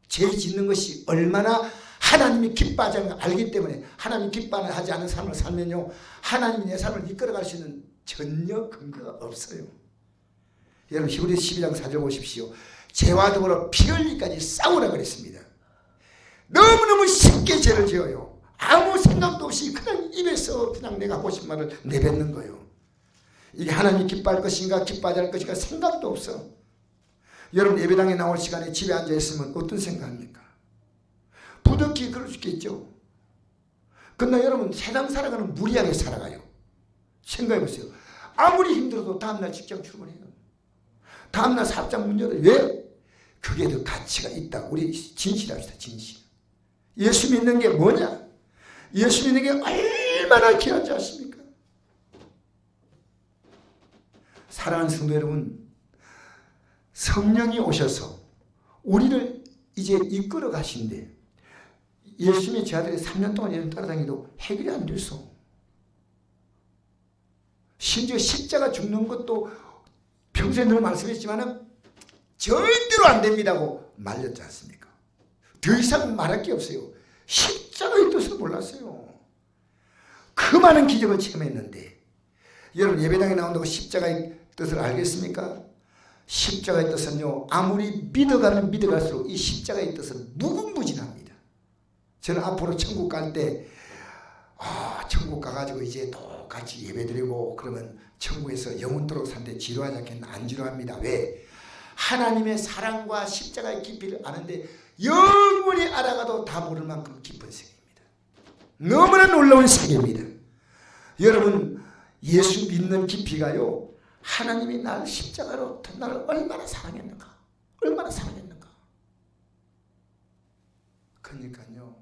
죄 짓는 것이 얼마나 하나님이 기뻐하지 않는 걸 알기 때문에 하나님이 기뻐하지 않는 삶을 살면요 하나님이 내 삶을 이끌어갈 수 있는 전혀 근거가 없어요. 여러분 히브리서 12장 4절 보십시오. 죄와 더불어 피 흘리기까지 싸우라 그랬습니다. 너무너무 쉽게 죄를 지어요. 아무 생각도 없이 그냥 입에서 그냥 내가 하고 싶은 말을 내뱉는 거예요. 이게 하나님이 기뻐할 것인가 기뻐하지 않을 것인가 생각도 없어. 여러분 예배당에 나올 시간에 집에 앉아 있으면 어떤 생각입니까? 부득이 그럴 수 있겠죠. 그러나 여러분 세상 살아가는 무리하게 살아가요. 생각해 보세요. 아무리 힘들어도 다음날 직장 출근해요. 다음날 사업장 문 열어요. 왜? 그게 더 가치가 있다. 우리 진실합시다. 진실. 예수 믿는 게 뭐냐? 예수 믿는 게 얼마나 귀한지 아십니까? 사랑하는 성도 여러분, 성령이 오셔서 우리를 이제 이끌어 가신대. 예수님의 제자들이 3년 동안 예수님 따라다니도 해결이 안 됐어. 심지어 십자가 죽는 것도 평소에 늘 말씀했지만 절대로 안 됩니다고 말렸지 않습니까? 더 이상 말할 게 없어요. 십자가의 뜻을 몰랐어요. 그 많은 기적을 체험했는데 여러분 예배당에 나온다고 십자가의 뜻을 알겠습니까? 십자가의 뜻은요, 아무리 믿어가면 믿어갈수록 이 십자가의 뜻은 무궁무진합니다. 저는 앞으로 천국 갈 때 천국 가가지고 이제 똑같이 예배드리고 그러면 천국에서 영원토록 산데 지루하지 않겠나? 안 지루합니다. 왜? 하나님의 사랑과 십자가의 깊이를 아는데 영원히 알아가도 다 모를 만큼 깊은 세계입니다. 너무나 놀라운 세계입니다. 여러분 예수 믿는 깊이가요, 하나님이 나를 십자가로 나를 얼마나 사랑했는가, 얼마나 사랑했는가. 그러니까요,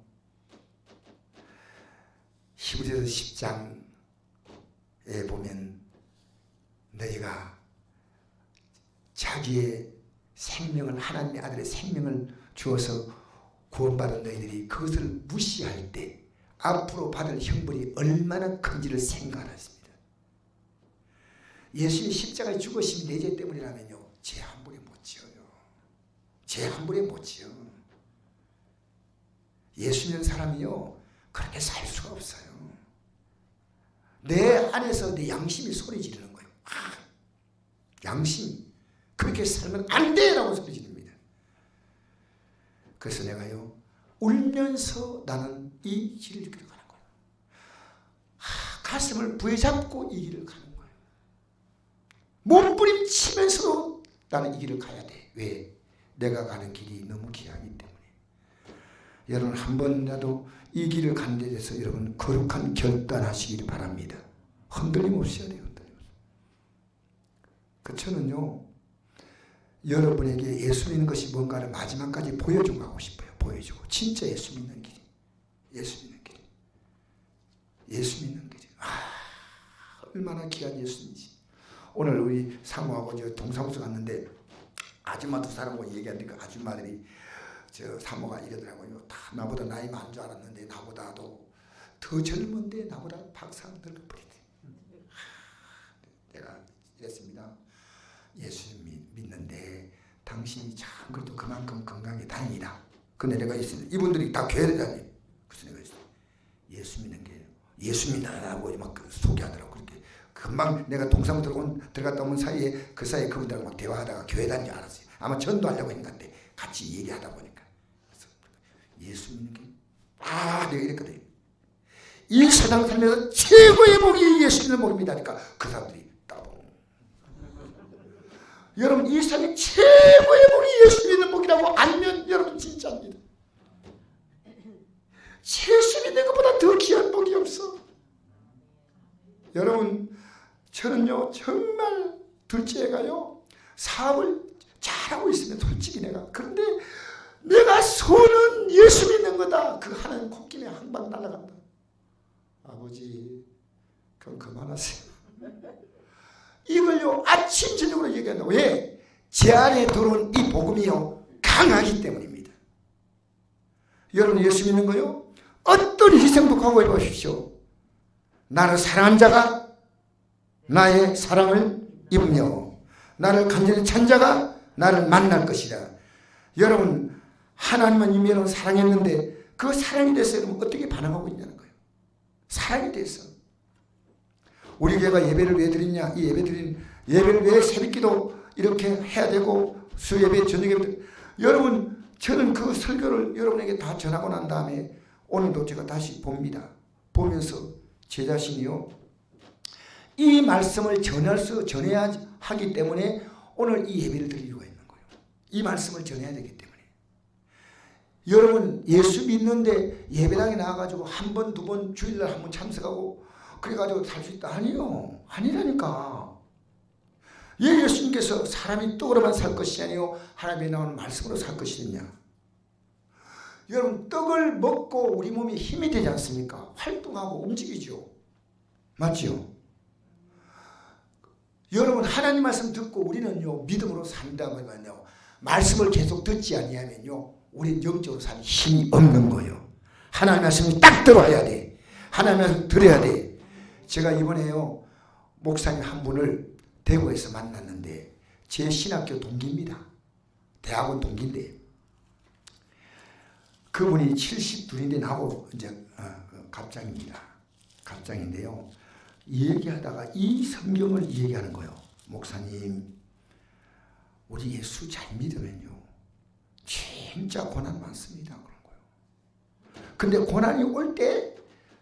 히브리서 10장에 보면 너희가 자기의 생명을, 하나님의 아들의 생명을 주어서 구원받은 너희들이 그것을 무시할 때 앞으로 받을 형벌이 얼마나 큰지를 생각하였습니다. 예수의 십자가에 죽으심이 내 죄 때문이라면요, 죄 한 번에 못 지어요. 죄 한 번에 못 지어. 예수 믿는 사람이요, 그렇게 살 수가 없어요. 내 안에서 내 양심이 소리 지르는 거예요. 양심, 그렇게 살면 안 돼! 라고 소리 지릅니다. 그래서 내가요, 울면서 나는 이 길을 가는 거예요. 가슴을 부여잡고 이 길을 가는 거예요. 몸부림치면서도 나는 이 길을 가야 돼. 왜? 내가 가는 길이 너무 귀하기 때문에. 여러분 한 번이라도 이 길을 가는 데 대해서 여러분 거룩한 결단하시기를 바랍니다. 흔들림 없이 해야 돼요. 흔들림 없이. 저는요, 여러분에게 예수 믿는 것이 뭔가를 마지막까지 보여주고 가고 싶어요. 보여주고. 진짜 예수 믿는 길. 예수 믿는 길. 예수 믿는 길. 얼마나 귀한 예수인지. 오늘 우리 사모하고 저 동사무소 갔는데 아줌마 두 사람하고 얘기하니까 아줌마들이 저 사모가 이러더라고요. 다 나보다 나이 많은 줄 알았는데 나보다도 더 젊은데 나보다 박상 늙어버리네. 내가 이랬습니다. 예수 믿는데 당신이 참 그래도 그만큼 건강히 다행이다. 근데 내가 있습니다. 이분들이 다 교회를 다니. 그래서 내가 있어요. 예수 믿는 게 예수 믿는다고 막 소개하더라고. 그렇게 금방 내가 동사무 들어갔다 온 사이에 그 사이에 그분들하고 막 대화하다가 교회 다닌 줄 알았어요. 아마 전도하려고 했는 건데 같이 얘기하다 보니까. 그래서 예수 믿는 게 내가 이랬거든. 이 세상 살면서 최고의 복이 예수 믿는 복입니다. 그러니까 그 사람들이 따봉. 여러분 이 세상에 최고의 복이 예수 믿는 복이라고 알면 여러분 진짜입니다. 예수 믿는 것보다 더 귀한 복이 없어. 여러분 저는요 정말 둘째가요 사업을 잘하고 있으면 솔직히 그런데 내가 손은 예수 믿는 거다. 그 하나님 콧김에 한 방 날아간다. 아버지 그럼 그만하세요. 이걸요 아침 저녁으로 얘기한다고. 왜? 제 안에 들어온 이 복음이요 강하기 때문입니다. 여러분 예수 믿는 거요 어떤 희생도 각오해 보십시오. 나를 사랑한 자가 나의 사랑을 입으며 나를 간절히 찬 자가 나를 만날 것이다. 여러분 하나님은 이미 여러분 사랑했는데 그 사랑에 대해서 여러분 어떻게 반응하고 있냐는 거예요. 사랑에 대해서. 우리 교회가 예배를 왜 드리냐, 이 예배를 왜 새벽기도 이렇게 해야 되고 수예배 저녁 예배. 여러분 저는 그 설교를 여러분에게 다 전하고 난 다음에 오늘도 제가 다시 봅니다. 보면서 제 자신이요, 이 말씀을 전해야 하기 때문에 오늘 이 예배를 드리려고 있는 거예요. 이 말씀을 전해야 되기 때문에. 여러분 예수 믿는데 예배당에 나와가지고 한 번, 두 번, 주일날 한 번 참석하고 그래가지고 살 수 있다? 아니요. 아니라니까. 예수님께서 사람이 떡으로만 살 것이 아니요 하나님의 나오는 말씀으로 살 것이냐. 여러분 떡을 먹고 우리 몸이 힘이 되지 않습니까? 활동하고 움직이죠. 맞죠? 여러분 하나님 말씀 듣고 우리는요 믿음으로 산다면요, 말씀을 계속 듣지 아니하면요 우리는 영적으로 살 힘이 없는 거예요. 하나님 말씀이 딱 들어야 돼. 하나님 말씀 들어야 돼. 제가 이번에요 목사님 한 분을 대구에서 만났는데 제 신학교 동기입니다. 대학원 동기인데 그분이 72인데 나하고 이제 갑장입니다. 갑장인데요. 얘기하다가 이 성경을 얘기하는 거예요. 목사님, 우리 예수 잘 믿으면요 진짜 고난 많습니다. 그런 거예요. 근데 고난이 올 때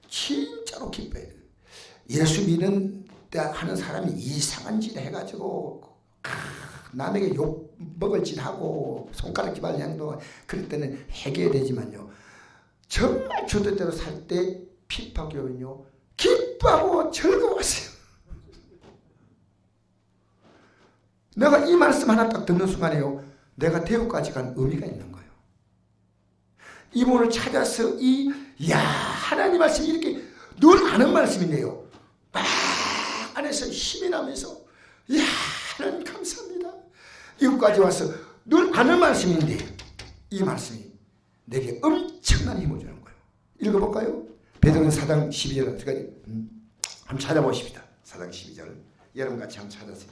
진짜로 기뻐해요. 예수 믿는 때 하는 사람이 이상한 짓 해가지고 남에게 욕 먹을 짓 하고 손가락 기발 행동, 그럴 때는 해결해야 되지만요, 정말 주도대로 살 때 핍박이면요 기뻐하고 즐거웠어요. 내가 이 말씀 하나 딱 듣는 순간에요 내가 대구까지 간 의미가 있는 거예요. 이분을 찾아서 하나님 말씀이 이렇게 늘 아는 말씀인데요 막 안에서 힘이 나면서 하나님 감사합니다. 이곳까지 와서 늘 아는 말씀인데 이 말씀이 내게 엄청난 힘을 주는 거예요. 읽어볼까요? 베드로전 4장 12절 한번 찾아보십시다. 4장 12절 여러분 같이 한번 찾아서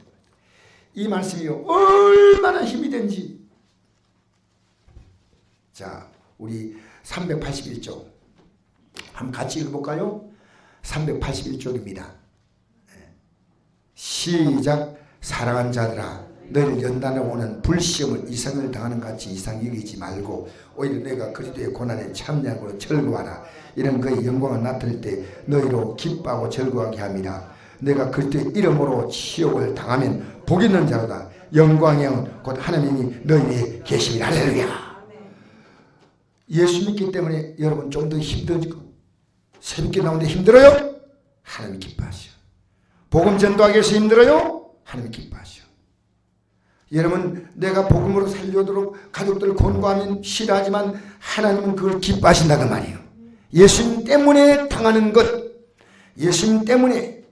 이 말씀이요 얼마나 힘이 된지. 자, 우리 381쪽 한번 같이 읽어볼까요? 381쪽입니다. 시작. 사랑하는 자들아, 너희를 연단에 오는 불시험을 이상을 당하는 같이 이상 여기지 말고 오히려 내가 그리스도의 고난에 참여하고 즐거워하라. 이런 그의 영광을 나타낼 때 너희로 기뻐하고 즐거워하게 합니다. 내가 그리스도의 이름으로 치욕을 당하면 복 있는 자로다. 영광의 영은 곧 하나님이 너희에 계십니다. 할렐루야. 예수 믿기 때문에 여러분 좀 더 힘들고 새벽에 나오는데 힘들어요? 하나님 기뻐하시오. 복음 전도하기 위해서 힘들어요? 하나님 기뻐하시오. 여러분 내가 복음으로 살려도록 가족들을 권고하면 싫어하지만 하나님은 그걸 기뻐하신다는 말이에요. 예수님 때문에 당하는 것, 예수님 때문에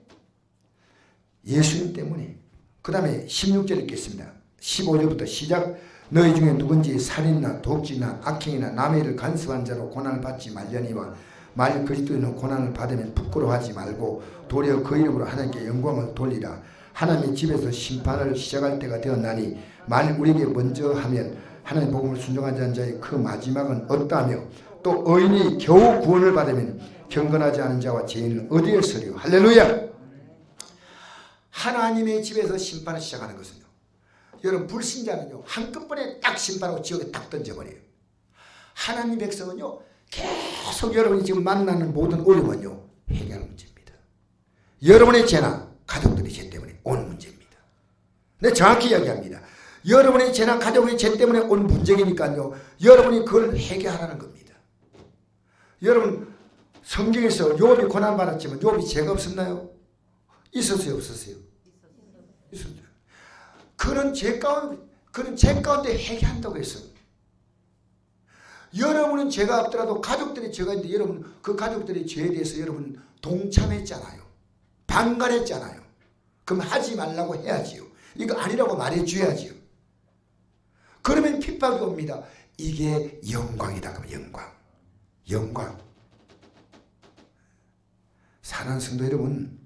그 다음에 16절 읽겠습니다. 15절부터 시작. 너희 중에 누군지 살인이나 독지나 악행이나 남의 일을 간섭한 자로 고난을 받지 말려니와 만일 그리스도인은 고난을 받으면 부끄러워하지 말고 도리어 그 이름으로 하나님께 영광을 돌리라. 하나님의 집에서 심판을 시작할 때가 되었나니 만일 우리에게 먼저 하면 하나님의 복음을 순종하지 않은 자의 그 마지막은 어떠하며 또 의인이 겨우 구원을 받으면 경건하지 않은 자와 죄인은 어디에 서리요. 할렐루야. 하나님의 집에서 심판을 시작하는 것은요, 여러분 불신자는요 한꺼번에 딱 심판하고 지옥에 딱 던져버려요. 하나님 백성은요 계속 여러분이 지금 만나는 모든 어려움은요 해결할 문제입니다. 여러분의 죄나 가족들의 죄 때문에 온 문제입니다. 네, 정확히 이야기합니다. 여러분의 죄나 가족의 죄 때문에 온 문제이니까요 여러분이 그걸 해결하라는 겁니다. 여러분 성경에서 욥이 고난받았지만 욥이 죄가 없었나요? 있었어요? 없었어요? 있었어요. 그런 죄 가운데 회개한다고 했어요. 여러분은 죄가 없더라도 가족들이 죄가 있는데 여러분 그 가족들의 죄에 대해서 여러분 동참했잖아요. 방관했잖아요. 그럼 하지 말라고 해야지요. 이거 아니라고 말해줘야지요. 그러면 핍박이 옵니다. 이게 영광이다. 그럼 영광. 사랑하는 성도 여러분,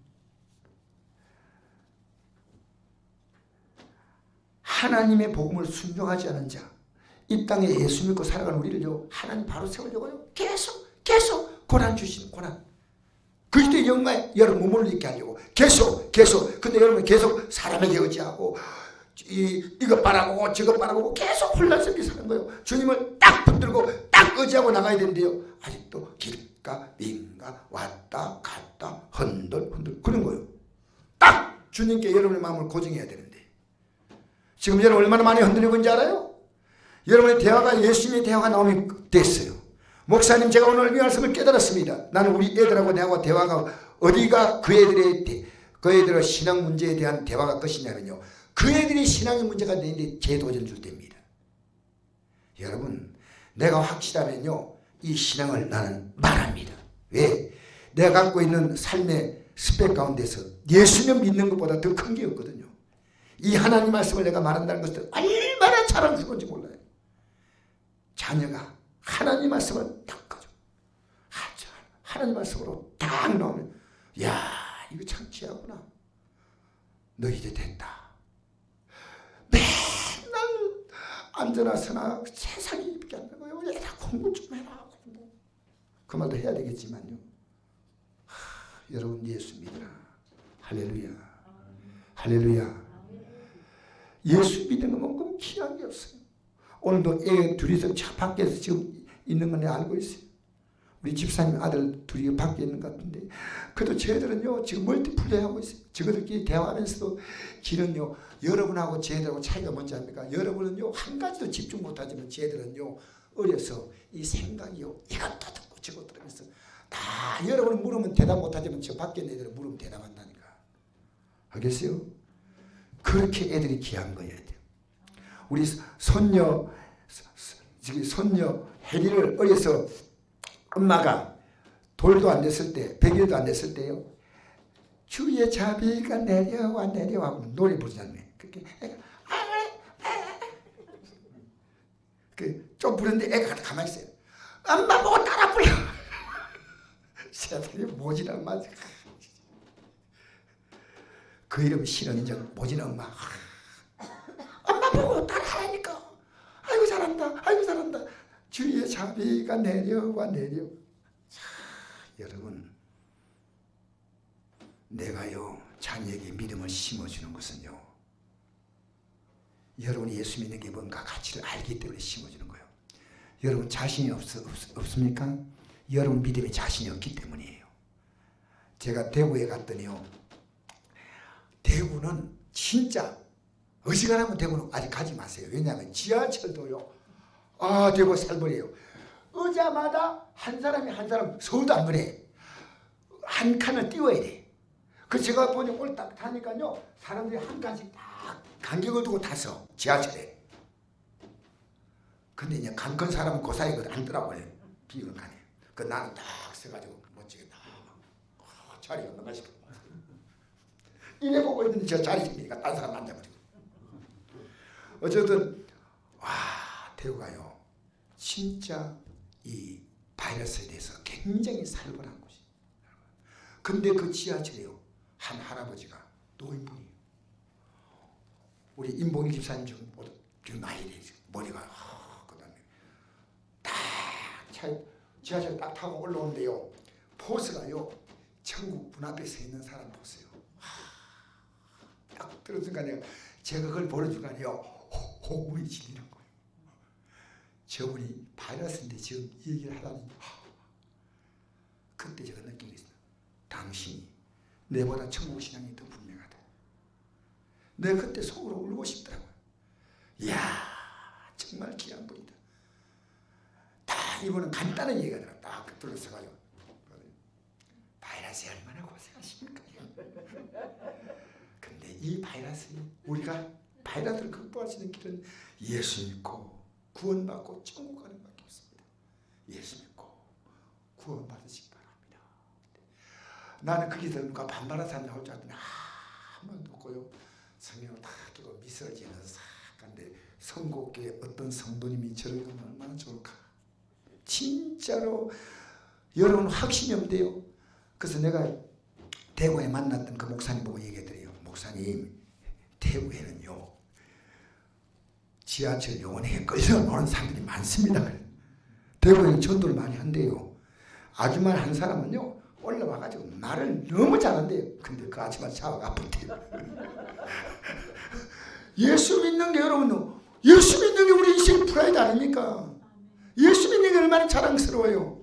하나님의 복음을 순종하지 않은 자, 이 땅에 예수 믿고 살아가는 우리를요 하나님 바로 세우려고요 계속 고난 주시는 고난, 그리스도의 영광에 여러분 몸을 있게 하려고 계속. 근데 여러분 계속 사람에게 의지하고 이거 바라보고 저거 바라보고 계속 혼란스럽게 사는 거예요. 주님을 딱 붙들고 딱 의지하고 나가야 되는데요. 아직도 길가 민가 왔다 갔다 흔들 그런 거예요. 딱 주님께 여러분의 마음을 고정해야 되는데 지금 여러분 얼마나 많이 흔들리고 있는지 알아요? 여러분의 대화가 예수님의 대화가 나오면 됐어요. 목사님 제가 오늘 이 말씀을 깨달았습니다. 나는 우리 애들하고 내하고 대화가 어디가 그 애들의 신앙 문제에 대한 대화가 끝이냐면요. 그 애들이 신앙의 문제가 되는데 재도전 줄 때입니다. 여러분 내가 확실하면요. 이 신앙을 나는 말합니다. 왜? 내가 갖고 있는 삶의 스펙 가운데서 예수님 믿는 것보다 더 큰 게 없거든요. 이 하나님 말씀을 내가 말한다는 것은 얼마나 자랑스러운지 몰라요. 자녀가 하나님 말씀을 딱 가져. 하나님 말씀으로 딱 나오면 야 이거 참 귀하구나. 너 이제 됐다. 맨날 앉아나 서나 세상이 입게 안 되고요. 얘가 공부 좀 해라. 공부. 그 말도 해야 되겠지만요. 여러분 예수 믿으라. 할렐루야. 할렐루야. 예수 믿는 것만큼 귀한 게 없어요. 오늘도 애 둘이서 차 밖에서 지금 있는 건 내가 알고 있어요. 우리 집사님 아들 둘이 밖에 있는 것 같은데 그래도 저희들은요 지금 멀티플레이하고 있어요. 저희들끼리 대화하면서도 길은요 여러분하고 저희들하고 차이가 뭔지 압니까? 여러분은요 한 가지도 집중 못하지만 저희들은요 어려서 이 생각이요 이것도 듣고 저것도 들으면서 다 여러분은 물으면 대답 못하지만 저 밖에 있는 애들은 물으면 대답한다니까. 알겠어요? 그렇게 애들이 귀한 거예요. 우리 손녀 혜리를 어려서 엄마가 돌도 안 됐을 때 100일도 안 됐을 때요. 주의 자비가 내려와 하고 노래 부르잖아요. 그렇게 좀 부르는데 애가 가만히 있어요. 엄마 보고 따라 불러. 세상에 모지란 맛. 그 이름 신은정 모지는 엄마. 엄마 보고 따라하니까. 아이고 잘한다. 아이고 잘한다. 주의 자비가 내려와. 자, 여러분 내가요 자녀에게 믿음을 심어주는 것은요 여러분이 예수 믿는 게 뭔가 가치를 알기 때문에 심어주는 거예요. 여러분 자신이 없습니까? 여러분 믿음에 자신이 없기 때문이에요. 제가 대구에 갔더니요 대구는 진짜 어지간하면 대구는 아직 가지 마세요. 왜냐하면 지하철도요 대구 살벌해요. 의자마다 한 사람 서울도 안 그래. 한 칸을 띄워야 돼. 그래서 제가 보니 오늘 딱 타니까요 사람들이 한 칸씩 딱 간격을 두고 타서 지하철에. 근데 이제 간 큰 사람은 그 사이에 앉더라고요. 비우는 칸에. 그 나는 딱 서가지고 멋지게 딱 자리가 나가시고 이래 보고 있는데 저 자리 생기니까 딴 사람 앉아가지고. 어쨌든 대구가요 진짜 이 바이러스에 대해서 굉장히 살벌한 곳이에요. 근데 그 지하철에요 한 할아버지가 노인분이에요. 우리 임봉희 집사님 지금 나이 돼 머리가 그다음에 딱 지하철 딱 타고 올라오는데요 포스가요 천국 문 앞에 서 있는 사람 포스요. 딱 들은 순간에 제가 그걸 보는 순간에요 호흡이 질리는 거예요. 저분이 바이러스인데 지금 이 얘기를 하다니. 그때 제가 느낀 게 있어요. 당신이 내보다 천국 신앙이 더 분명하다. 내가 그때 속으로 울고 싶더라고요. 이야 정말 귀한 분이다. 딱 이분은 간단한 얘기가 들어. 딱 들어서가요. 바이러스에 얼마나 고생하십니까? 근데 이 바이러스 우리가 바이러스를 극복할 수 있는 길은 예수 믿고 구원받고 천국 가는 밖에 없습니다. 예수 믿고 구원받으시기 바랍니다. 나는 거기서 누가 반발한 사람 나올 줄 알았더니 한 번도 없고요. 성경을 다 끼고 미소를 지면서 싹 간데 성곡교회 어떤 성도님이 저를 보면 얼마나 좋을까. 진짜로 여러분 확신이 없대요. 그래서 내가 대구에 만났던 그 목사님 보고 얘기해드려요. 목사님 대구에는요 지하철 요원에게 끌려오는 사람들이 많습니다. 대구에는 전도를 많이 한대요. 아줌마 한 사람은요 올라와가지고 말을 너무 잘한대요. 근데 그 아줌마 차가 아프대요. 예수 믿는 게 여러분, 예수 믿는 게 우리 인생 프라이드 아닙니까? 예수 믿는 게 얼마나 자랑스러워요.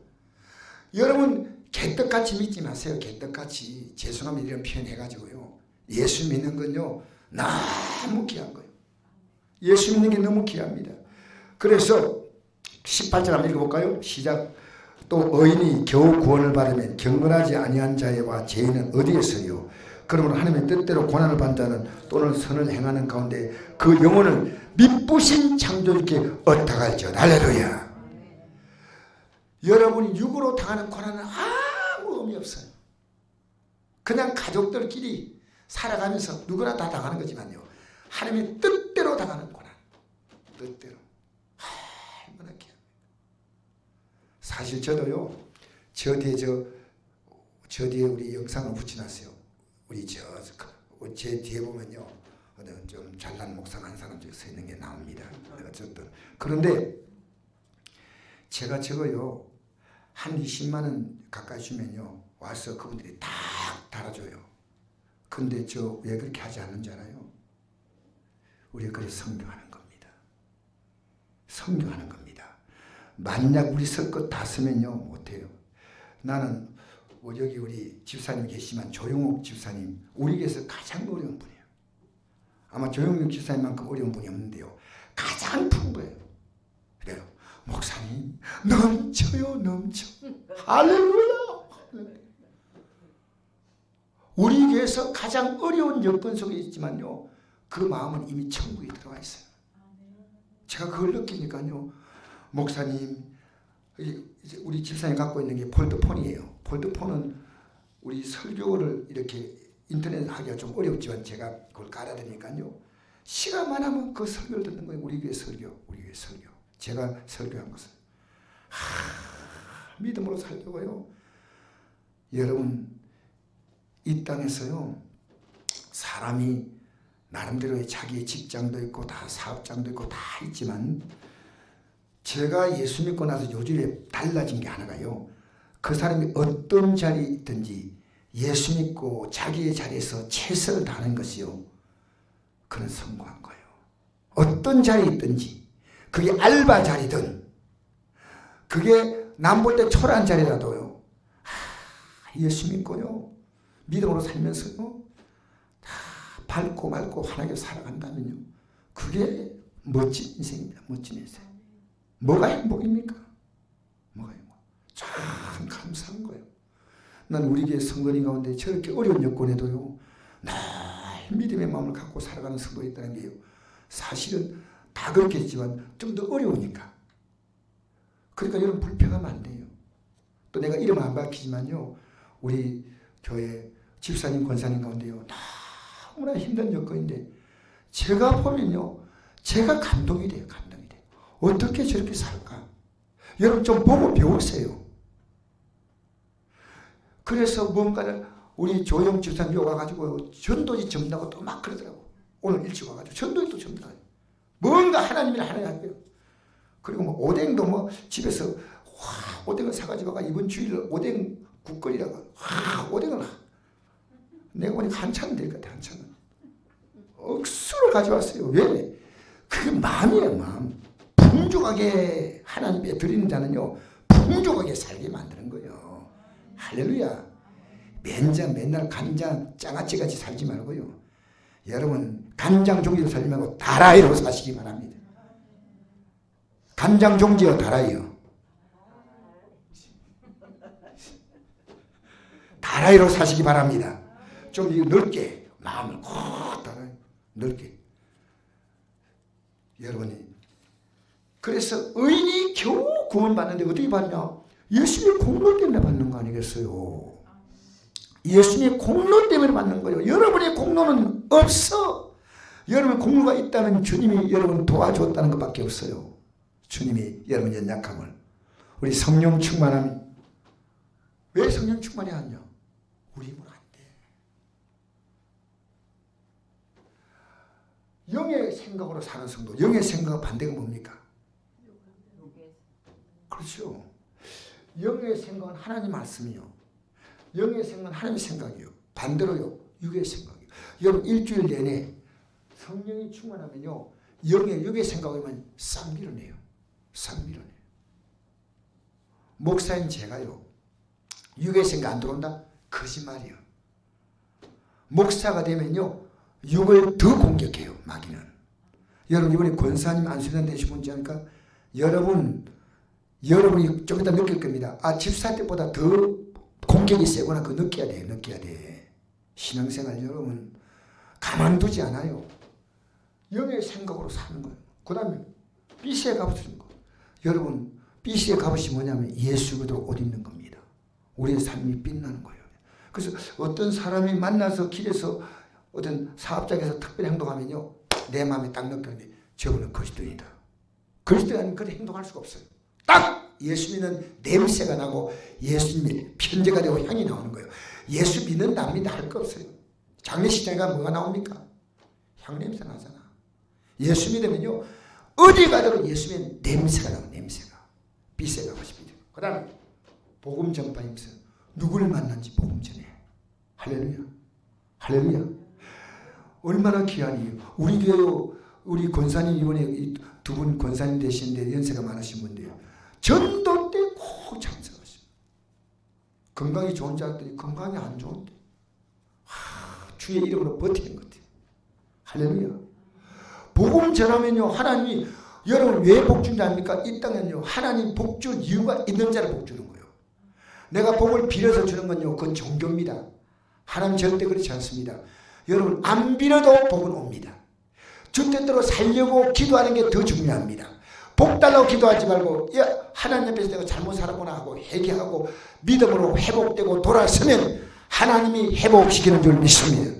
여러분 개떡같이 믿지 마세요. 개떡같이. 죄송합니다 이런 표현 해가지고요. 예수 믿는 건요 너무 귀한 거예요. 예수 믿는 게 너무 귀합니다. 그래서 18절 한번 읽어볼까요? 시작. 또 의인이 겨우 구원을 받으면 경건하지 아니한 자와 죄인은 어디에서요? 그러므로 하나님의 뜻대로 고난을 받는 자는 또는 선을 행하는 가운데 그 영혼을 미쁘신 창조주께 얻어갈지어다. 할렐루야. 여러분이 육으로 당하는 고난은 아무 의미 없어요. 그냥 가족들끼리 살아가면서 누구나 다 당하는 거지만요. 하나님의 뜻대로 당하는 고난. 뜻대로. 얼마나 귀합니다. 사실 저도요. 저 뒤에 우리 영상을 붙여놨어요. 우리 제 뒤에 보면요. 좀 잘난 목사가 한 사람 중에 서 있는 게 나옵니다. 어쨌든. 그런데 제가 저거요. 한 20만 원 가까이 주면요. 와서 그분들이 다 달아줘요. 근데 저 왜 그렇게 하지 않는 줄 알아요? 우리가 그래서 성경하는 겁니다. 성경하는 겁니다. 만약 우리 설것 다 쓰면요. 못해요. 나는 여기 우리 집사님 계시지만 조용욱 집사님 우리 교회에서 가장 어려운 분이에요. 아마 조용욱 집사님만큼 어려운 분이 없는데요. 가장 풍부해요. 그래요. 목사님 넘쳐요 넘쳐. 할렐루야. 우리 교회에서 가장 어려운 여건 속에 있지만요. 그 마음은 이미 천국에 들어와 있어요. 제가 그걸 느끼니까요. 목사님 우리 집사님 갖고 있는 게 폴드폰이에요. 폴드폰은 우리 설교를 이렇게 인터넷 하기가 좀 어렵지만 제가 그걸 깔아드리니까요. 시간만 하면 그 설교를 듣는 거예요. 우리 교회 설교. 제가 설교한 것을. 믿음으로 살려고요. 여러분 이 땅에서요. 사람이 나름대로의 자기의 직장도 있고 다 사업장도 있고 다 있지만 제가 예수 믿고 나서 요즘에 달라진 게 하나가요. 그 사람이 어떤 자리에 있든지 예수 믿고 자기의 자리에서 최선을 다하는 것이요. 그는 성공한 거예요. 어떤 자리에 있든지 그게 알바 자리든 그게 남 볼 때 초라한 자리라도요. 예수 믿고요. 믿음으로 살면서요. 다 밝고 맑고 환하게 살아간다면요. 그게 멋진 인생입니다. 멋진 인생. 뭐가 행복입니까? 뭐가 행복? 참 감사한 거예요. 난 우리 교회 성도님 가운데 저렇게 어려운 여건에도요. 늘 믿음의 마음을 갖고 살아가는 성도가 있다는 게요. 사실은 다 그렇겠지만 좀 더 어려우니까. 그러니까 여러분 불평하면 안 돼요. 또 내가 이름 안 밝히지만요. 우리 교회 집사님 권사님 가운데요. 너무나 힘든 여건인데 제가 보면요. 제가 감동이 돼요. 감동이 돼요. 어떻게 저렇게 살까? 여러분 좀 보고 배우세요. 그래서 뭔가를 우리 조영 집사님이 와가지고 전도지 접는다고 또 막 그러더라고. 오늘 일찍 와가지고 전도지 또 접는다고. 뭔가 하나님이라 하나요. 그리고 뭐 오뎅도 뭐 집에서 오뎅을 사가지고 이번 주일 오뎅 국거리라고 오뎅을 내가 보니까 한참 될 것 같아. 한참은 억수로 가져왔어요. 왜? 그게 마음이에요. 마음. 풍족하게 하나님께 드리는 자는요. 풍족하게 살게 만드는 거예요. 할렐루야. 맨날 간장 장아찌같이 살지 말고요. 여러분 간장 종지로 살지 말고 다라이로 사시기 바랍니다. 간장 종지요 다라이요. 다라이로 사시기 바랍니다. 좀 넓게 마음을 다라이 넓게. 여러분이 그래서 의인이 겨우 구원받는데 어떻게 받냐? 예수님의 공로 때문에 받는 거 아니겠어요? 예수님의 공로 때문에 받는 거예요. 여러분의 공로는 없어. 여러분의 공로가 있다면 주님이 여러분 도와줬다는 것밖에 없어요. 주님이 여러분 연약함을. 우리 성령 충만함. 왜 성령 충만해야 하냐? 우리 힘으로 안 돼. 영의 생각으로 사는 성도. 영의 생각 반대가 뭡니까? 그렇죠. 영의 생각은 하나님 말씀이요. 영의 생각은 하나님의 생각이요. 반대로요. 육의 생각이요. 여러분 일주일 내내 성령이 충만하면요, 영의 육의 생각하면 싹 밀어내요. 싹 밀어내요. 목사인 제가요, 육의 생각 안 들어온다? 거짓말이에요. 목사가 되면요, 육을 더 공격해요, 마귀는. 여러분, 이번에 권사님 안수련 되신 분지 않을까? 여러분이 좀 이따 느낄 겁니다. 아, 집사 때보다 더 공격이 세구나. 그거 느껴야 돼, 느껴야 돼. 신앙생활 여러분, 가만두지 않아요. 영의 생각으로 사는 거예요. 그 다음에 BC의 갑옷을 입고. 여러분, BC의 갑옷이 뭐냐면 예수 그대로 옷 입는 겁니다. 우리의 삶이 빛나는 거예요. 그래서 어떤 사람이 만나서 길에서 어떤 사업장에서 특별히 행동하면요, 내 마음에 딱 느꼈는데 저분은 그리스도인이다. 그리스도인은 그렇게 행동할 수가 없어요. 딱 예수 믿는 냄새가 나고 예수님이 편제가 되고 향이 나오는 거예요. 예수 믿는다 안 믿는다 할 거 없어요. 장례식장에 가면 뭐가 나옵니까? 향냄새 나잖아. 예수 믿으면요, 어디 가도 예수 믿는 냄새가 나고, 냄새가. 비세가 것입니다. 그 다음에 복음 전파하면서 누구를 만난지 복음 전해. 할렐루야. 할렐루야. 얼마나 귀하니. 우리 교회 우리 권사님 이번에 두 분 권사님 되시는데 연세가 많으신 분들이에요. 전도 때 꼭 참석하시고. 건강이 좋은 줄 알았더니 건강이 안 좋은데. 주의 이름으로 버티는 것 같아요. 할렐루야. 복음 전하면요, 하나님이 여러분 왜 복 준지 압니까? 이 땅에는요, 하나님 복 줄 이유가 있는 자를 복 주는 거예요. 내가 복을 빌어서 주는 건요, 그건 종교입니다. 하나님 절대 그렇지 않습니다. 여러분, 안 빌어도 복은 옵니다. 주 뜻대로 살려고 기도하는 게 더 중요합니다. 복 달라고 기도하지 말고, 야, 하나님 앞에서 내가 잘못 살았구나 하고 회개하고 믿음으로 회복되고 돌아서면 하나님이 회복시키는 줄 믿습니다.